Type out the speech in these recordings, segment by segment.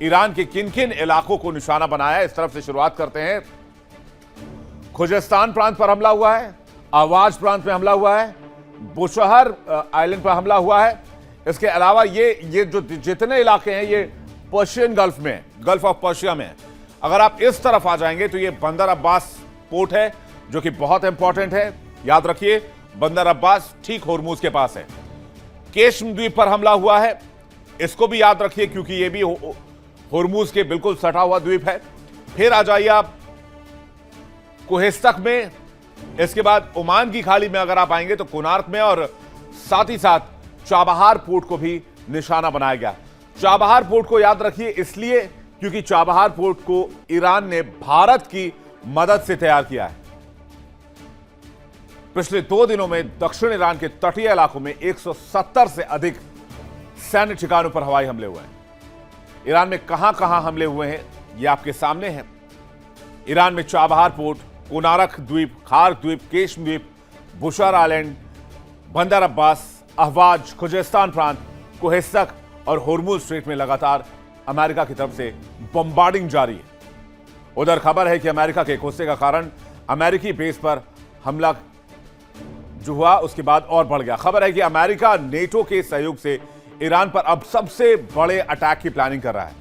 Iran के किन किन इलाकों को निशाना बनाया है, इस तरफ से शुरुआत करते हैं। खुजेस्तान प्रांत पर हमला हुआ है, आवाज प्रांत में हमला हुआ है, बुशहर आइलैंड पर हमला हुआ है। इसके अलावा ये जो जितने इलाके हैं ये पर्शियन गल्फ में, गल्फ ऑफ पर्शिया में। अगर आप इस तरफ आ जाएंगे तो ये बंदर अब्बास पोर्ट है जो कि बहुत इंपॉर्टेंट है, याद रखिए। बंदर अब्बास ठीक होर्मुज के पास है। केश्म द्वीप पर हमला हुआ है, इसको भी याद रखिए क्योंकि ये भी होर्मुज के बिल्कुल सटा हुआ द्वीप है। फिर आ जाइए आप कोहेस्तक में, इसके बाद ओमान की खाड़ी में अगर आप आएंगे तो कोनार्क में, और साथ ही साथ चाबहार पोर्ट को भी निशाना बनाया गया। चाबहार पोर्ट को याद रखिए इसलिए क्योंकि चाबहार पोर्ट को ईरान ने भारत की मदद से तैयार किया है। पिछले 2 दिनों में दक्षिण ईरान के तटीय इलाकों में 170 से अधिक सैन्य ठिकानों पर हवाई हमले हुए हैं। ईरान में कहां कहां हमले हुए हैं यह आपके सामने है। ईरान में चाबहार पोर्ट, कोनारक द्वीप, खार द्वीप, केश्म द्वीप, बुशहर आइलैंड, बंदर अब्बास, अहवाज, खुजेस्तान प्रांत, कोहेस्तक और होर्मुज स्ट्रेट में लगातार अमेरिका की तरफ से बम्बार्डिंग जारी है। उधर खबर है कि अमेरिका के गुस्से का कारण अमेरिकी बेस पर हमला जो हुआ उसके बाद और बढ़ गया। खबर है कि अमेरिका नेटो के सहयोग से ईरान पर अब सबसे बड़े अटैक की प्लानिंग कर रहा है।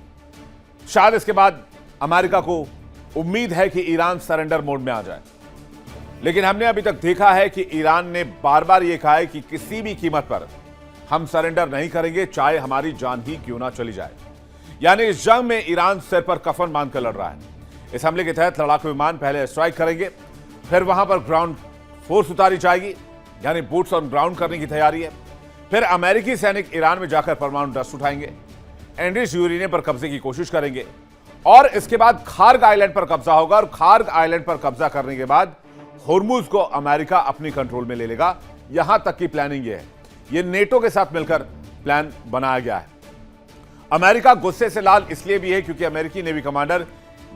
शायद इसके बाद अमेरिका को उम्मीद है कि ईरान सरेंडर मोड में आ जाए, लेकिन हमने अभी तक देखा है कि ईरान ने बार बार यह कहा है कि किसी भी कीमत पर हम सरेंडर नहीं करेंगे, चाहे हमारी जान ही क्यों ना चली जाए। यानी इस जंग में ईरान सिर पर कफन बांधकर लड़ रहा है। इस हमले के तहत लड़ाकू विमान पहले स्ट्राइक करेंगे, फिर वहां पर ग्राउंड फोर्स उतारी जाएगी, यानी बूट्स ऑन ग्राउंड करने की तैयारी है। फिर अमेरिकी सैनिक ईरान में जाकर परमाणु डस्ट उठाएंगे, एंड्रिस यूरेनियम पर कब्जे की कोशिश करेंगे, और इसके बाद खार्ग आइलैंड पर कब्जा होगा, और खार्ग आइलैंड पर कब्जा करने के बाद होर्मुज को अमेरिका अपनी कंट्रोल में ले लेगा। यहां तक की प्लानिंग ये है, ये नेटो के साथ मिलकर प्लान बनाया गया है। अमेरिका गुस्से से लाल इसलिए भी है क्योंकि अमेरिकी नेवी कमांडर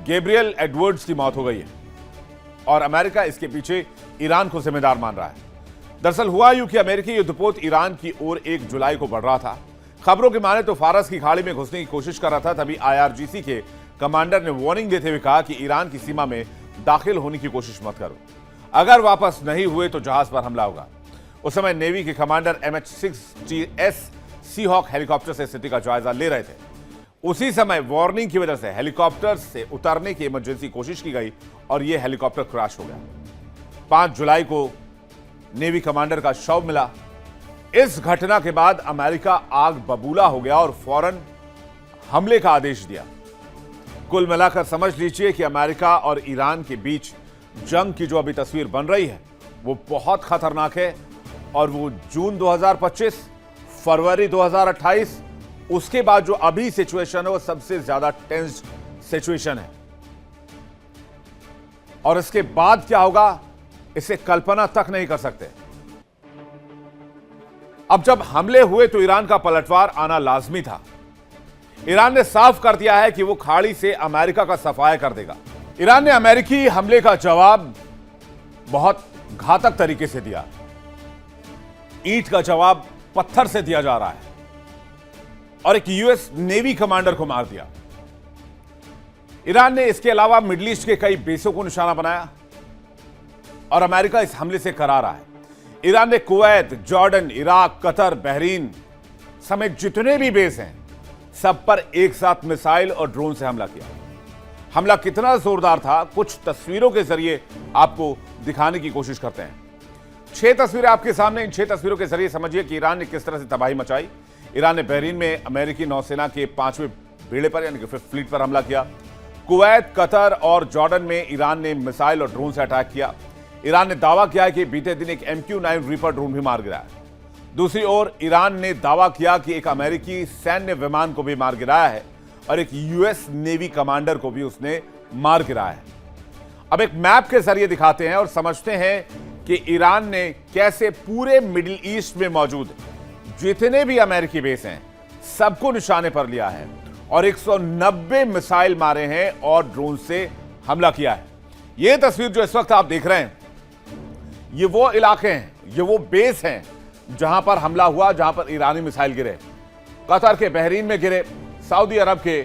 गैब्रियल एडवर्ड्स की मौत हो गई है और अमेरिका इसके पीछे ईरान को जिम्मेदार मान रहा है। दरअसल हुआ यूं कि अमेरिकी युद्धपोत ईरान की ओर 1 जुलाई को बढ़ रहा था। खबरों की माने तो फारस की खाड़ी में घुसने की कोशिश कर रहा था। तभी आईआरजीसी के कमांडर ने वार्निंग देते हुए कहा कि ईरान की सीमा में दाखिल होने की कोशिश मत करो, अगर वापस नहीं हुए तो जहाज पर हमला होगा। उस समय नेवी के कमांडर MH-60S सीहॉक हेलीकॉप्टर से स्थिति का जायजा ले रहे थे। उसी समय वार्निंग की वजह से हेलीकॉप्टर से उतरने की इमरजेंसी कोशिश की गई और यह हेलीकॉप्टर क्रैश हो गया। 5 जुलाई को नेवी कमांडर का शव मिला। इस घटना के बाद अमेरिका आग बबूला हो गया और फौरन हमले का आदेश दिया। कुल मिलाकर समझ लीजिए कि अमेरिका और ईरान के बीच जंग की जो अभी तस्वीर बन रही है वो बहुत खतरनाक है, और वो जून 2025, फरवरी 2028, उसके बाद जो अभी सिचुएशन है वो सबसे ज्यादा टेंस्ड सिचुएशन है। और इसके बाद क्या होगा इसे कल्पना तक नहीं कर सकते। अब जब हमले हुए तो ईरान का पलटवार आना लाजमी था। ईरान ने साफ कर दिया है कि वो खाड़ी से अमेरिका का सफाया कर देगा। ईरान ने अमेरिकी हमले का जवाब बहुत घातक तरीके से दिया। ईंट का जवाब पत्थर से दिया जा रहा है और एक यूएस नेवी कमांडर को मार दिया। ईरान ने इसके अलावा मिडिल ईस्ट के कई बेसों को निशाना बनाया और अमेरिका इस हमले से करा रहा है। ईरान ने Kuwait, Jordan, Iraq, Qatar, Bahrain समेत जितने भी बेस हैं सब पर एक साथ मिसाइल और ड्रोन से हमला किया। हमला कितना जोरदार था कुछ तस्वीरों के जरिए आपको दिखाने की कोशिश करते हैं। 6 तस्वीरें आपके सामने। इन 6 तस्वीरों के जरिए समझिए कि ईरान ने किस तरह से तबाही मचाई। ईरान ने बहरीन में अमेरिकी नौसेना के 5वें बेड़े पर यानी कि 5th फ्लीट पर हमला किया। कुवैत, कतर और जॉर्डन में ईरान ने मिसाइल और ड्रोन से अटैक किया। ईरान ने दावा किया है कि बीते दिन एक MQ-9 रीपर ड्रोन भी मार गिराया। दूसरी ओर ईरान ने दावा किया कि एक अमेरिकी सैन्य विमान को भी मार गिराया है और एक यूएस नेवी कमांडर को भी उसने मार गिराया है। अब एक मैप के जरिए दिखाते हैं और समझते हैं कि ईरान ने कैसे पूरे मिडिल ईस्ट में मौजूद जितने भी अमेरिकी बेस हैं सबको निशाने पर लिया है और 190 मिसाइल मारे हैं और ड्रोन से हमला किया है। यह तस्वीर जो इस वक्त आप देख रहे हैं ये वो इलाके हैं, ये वो बेस हैं जहां पर हमला हुआ, जहां पर ईरानी मिसाइल गिरे। कतर के बहरीन में गिरे, सऊदी अरब के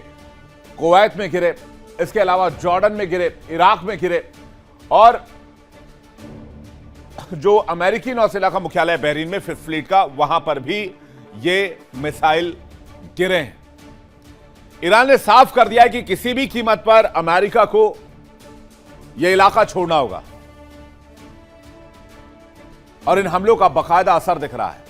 कुवैत में गिरे, इसके अलावा जॉर्डन में गिरे, इराक में गिरे, और जो अमेरिकी नौसेना का मुख्यालय बहरीन में फिफ्थ फ्लीट का, वहां पर भी ये मिसाइल गिरे हैं। ईरान ने साफ कर दिया है कि किसी भी कीमत पर अमेरिका को यह इलाका छोड़ना होगा और इन हमलों का बाकायदा असर दिख रहा है।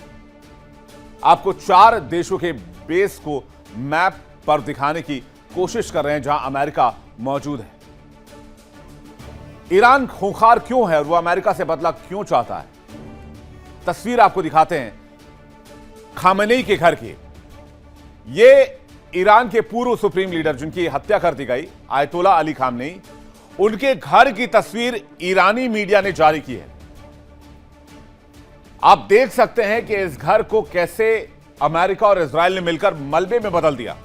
आपको 4 देशों के बेस को मैप पर दिखाने की कोशिश कर रहे हैं जहां अमेरिका मौजूद है। ईरान खूंखार क्यों है और वो अमेरिका से बदला क्यों चाहता है? तस्वीर आपको दिखाते हैं खामेनेई के घर की। ये ईरान के पूर्व सुप्रीम लीडर जिनकी हत्या कर दी गई, आयतोला अली खामेनेई, उनके घर की तस्वीर ईरानी मीडिया ने जारी की है। आप देख सकते हैं कि इस घर को कैसे अमेरिका और इजराइल ने मिलकर मलबे में बदल दिया।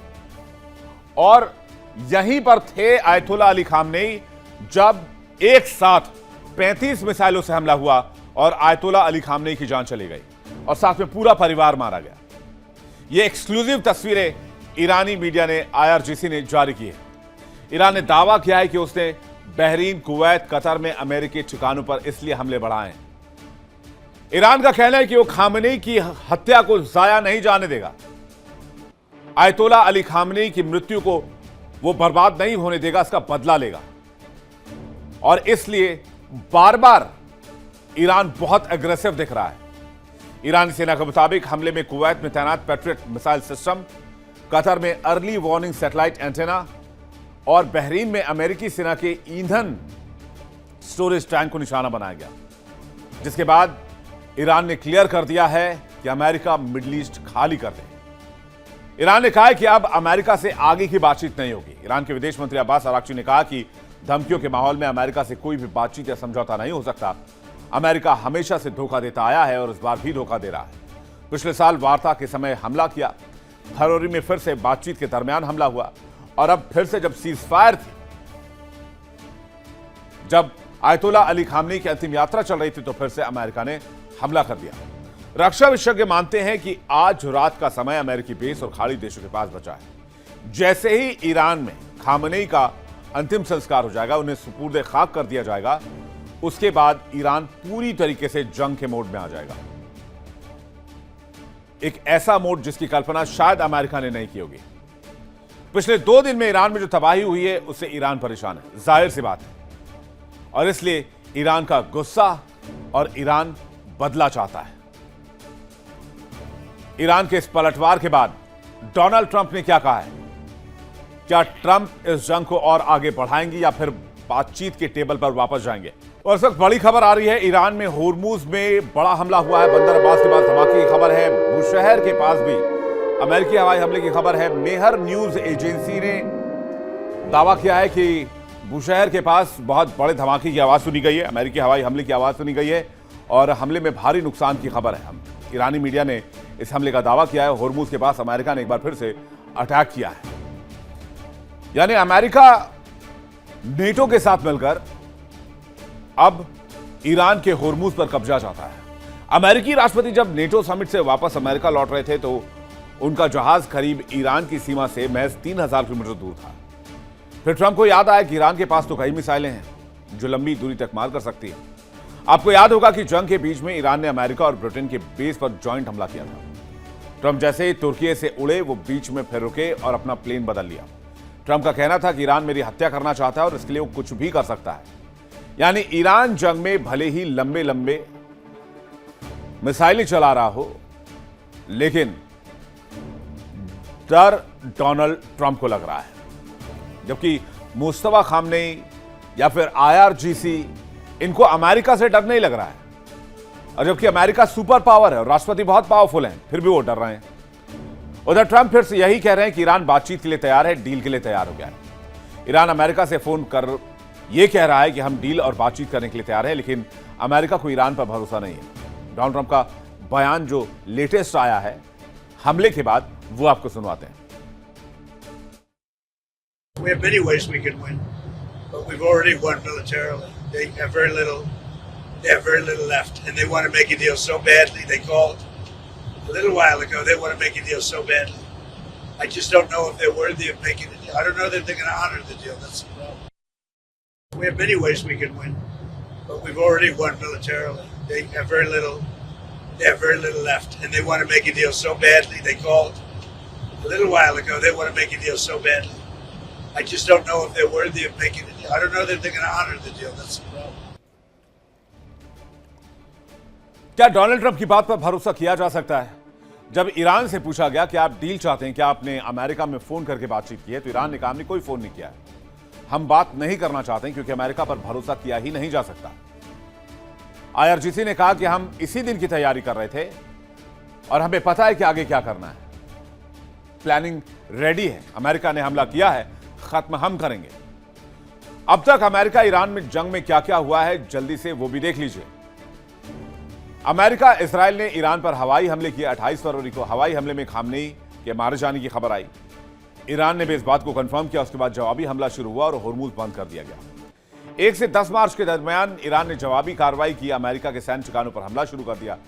और यहीं पर थे आयतोला अली खामेनेई जब एक साथ 35 मिसाइलों से हमला हुआ और आयतोला अली खामेनेई की जान चली गई और साथ में पूरा परिवार मारा गया। यह एक्सक्लूसिव तस्वीरें ईरानी मीडिया ने, IRGC ने जारी की है। ईरान ने दावा किया है कि उसने बहरीन, कुवैत, कतर में अमेरिकी ठिकानों पर इसलिए हमले बढ़ाए हैं। ईरान का कहना है कि वो खामेनेई की हत्या को जाया नहीं जाने देगा। आयतोला अली खामेनेई की मृत्यु को वो बर्बाद नहीं होने देगा, इसका बदला लेगा। और इसलिए बार बार ईरान बहुत एग्रेसिव दिख रहा है। ईरानी सेना के मुताबिक हमले में कुवैत में तैनात पैट्रियट मिसाइल सिस्टम, कतर में अर्ली वार्निंग सैटेलाइट एंटेना और बहरीन में अमेरिकी सेना के ईंधन स्टोरेज टैंक को निशाना बनाया गया, जिसके बाद ईरान ने क्लियर कर दिया है कि अमेरिका मिडिल ईस्ट खाली कर दे। ईरान ने कहा है कि अब अमेरिका से आगे की बातचीत नहीं होगी। ईरान के विदेश मंत्री अब्बास अराक्ची ने कहा कि धमकियों के माहौल में अमेरिका से कोई भी बातचीत या समझौता नहीं हो सकता। अमेरिका हमेशा से धोखा देता आया है और इस बार भी धोखा दे रहा है। पिछले साल वार्ता के समय हमला किया, फरवरी में फिर से बातचीत के दरमियान हमला हुआ और अब फिर से जब सीजफायर थी, जब आयतोला अली खामेनेई की अंतिम यात्रा चल रही थी, तो फिर से अमेरिका ने हमला कर दिया। रक्षा विशेषज्ञ मानते हैं कि आज रात का समय अमेरिकी बेस और खाड़ी देशों के पास बचा है। जैसे ही ईरान में खामेनेई का अंतिम संस्कार हो जाएगा, उन्हें सुपुर्द खाक कर दिया जाएगा, उसके बाद ईरान पूरी तरीके से जंग के मोड में आ जाएगा। एक ऐसा मोड जिसकी कल्पना शायद अमेरिका ने नहीं की होगी। पिछले 2 दिन में ईरान में जो तबाही हुई है उससे ईरान परेशान है, जाहिर सी बात है। और इसलिए ईरान का गुस्सा और ईरान बदला चाहता है। ईरान के इस पलटवार के बाद डोनाल्ड ट्रंप ने क्या कहा है? क्या ट्रंप इस जंग को और आगे बढ़ाएंगे या फिर बातचीत के टेबल पर वापस जाएंगे? और इस वक्त बड़ी खबर आ रही है, ईरान में होर्मुज में बड़ा हमला हुआ है। बंदर अब्बास के पास धमाके की खबर है। बुशहर के पास भी अमेरिकी हवाई हमले की खबर है। मेहर न्यूज एजेंसी ने दावा किया है कि बुशहर के पास बहुत बड़े धमाके की आवाज सुनी गई है, अमेरिकी हवाई हमले की आवाज सुनी गई है और हमले में भारी नुकसान की खबर है। ईरानी मीडिया ने इस हमले का दावा किया है। होर्मुज के पास अमेरिका ने एक बार फिर से अटैक किया है। यानी अमेरिका नेटो के साथ मिलकर अब ईरान के होर्मुज पर कब्जा चाहता है। अमेरिकी राष्ट्रपति जब नेटो समिट से वापस अमेरिका लौट रहे थे तो उनका जहाज करीब ईरान की सीमा से महज 3000 किलोमीटर दूर था। फिर ट्रंप को याद आया कि ईरान के पास तो कई मिसाइलें हैं जो लंबी दूरी तक मार कर सकती हैं। आपको याद होगा कि जंग के बीच में ईरान ने अमेरिका और ब्रिटेन के बेस पर जॉइंट हमला किया था। ट्रंप जैसे ही तुर्की से उड़े, वो बीच में फिर रुके और अपना प्लेन बदल लिया। ट्रंप का कहना था कि ईरान मेरी हत्या करना चाहता है और इसके लिए वो कुछ भी कर सकता है। यानी ईरान जंग में भले ही लंबे लंबे मिसाइलें चला रहा हो, लेकिन डर डोनाल्ड ट्रंप को लग रहा है। जबकि मुस्तफा खामनेई या फिर IRGC, इनको अमेरिका से डर नहीं लग रहा है। और जबकि अमेरिका सुपर पावर है और राष्ट्रपति बहुत पावरफुल हैं, फिर भी वो डर रहे हैं। उधर ट्रंप फिर से यही कह रहे हैं कि ईरान बातचीत के लिए तैयार है, डील के लिए तैयार हो गया है। ईरान अमेरिका से फोन कर यह कह रहा है कि हम डील और बातचीत करने के लिए तैयार है, लेकिन अमेरिका को ईरान पर भरोसा नहीं है। डोनाल्ड ट्रंप का बयान जो लेटेस्ट आया है हमले के बाद, वो आपको सुनवाते हैं। We have many ways we can win, but we've already won militarily. They have very little left, and they want to make a deal so badly. They called a little while ago. They want to make a deal so badly. I just don't know if they're worthy of making a deal. I don't know that they're going to honor the deal. That's the problem. We have many ways we can win, but we've already won militarily. They have very little. They have very little left, and they want to make a deal so badly. They called a little while ago. They want to make a deal so badly. I just don't know if they're worthy of making a deal. I don't know that they're going to honor the deal. That's the problem. क्या Donald Trump की बात पर भरोसा किया जा सकता है? जब ईरान से पूछा गया कि आप डील चाहते हैं, क्या आपने अमेरिका में फोन करके बातचीत की है, तो ईरान ने कहा हमने कोई फोन नहीं किया है, हम बात नहीं करना चाहते हैं क्योंकि अमेरिका पर भरोसा किया ही नहीं जा सकता। आईआरजीसी ने कहा कि हम इसी दिन की तैयारी कर रहे थे और हमें पता है कि आगे क्या करना है, प्लानिंग रेडी है, अमेरिका ने हमला किया है, खत्म हम करेंगे। अब तक अमेरिका ईरान में जंग में क्या क्या हुआ है, जल्दी से वो भी देख लीजिए। अमेरिका इसराइल ने ईरान पर हवाई हमले किए। 28 फरवरी को हवाई हमले में खामनेई के मारे जाने की खबर आई। ईरान ने भी इस बात को कंफर्म किया। उसके बाद जवाबी हमला शुरू हुआ और होर्मुज बंद कर दिया गया। 1 से 10 मार्च के दरमियान ईरान ने जवाबी कार्रवाई की, अमेरिका के सैन्य ठिकानों पर हमला शुरू कर दिया।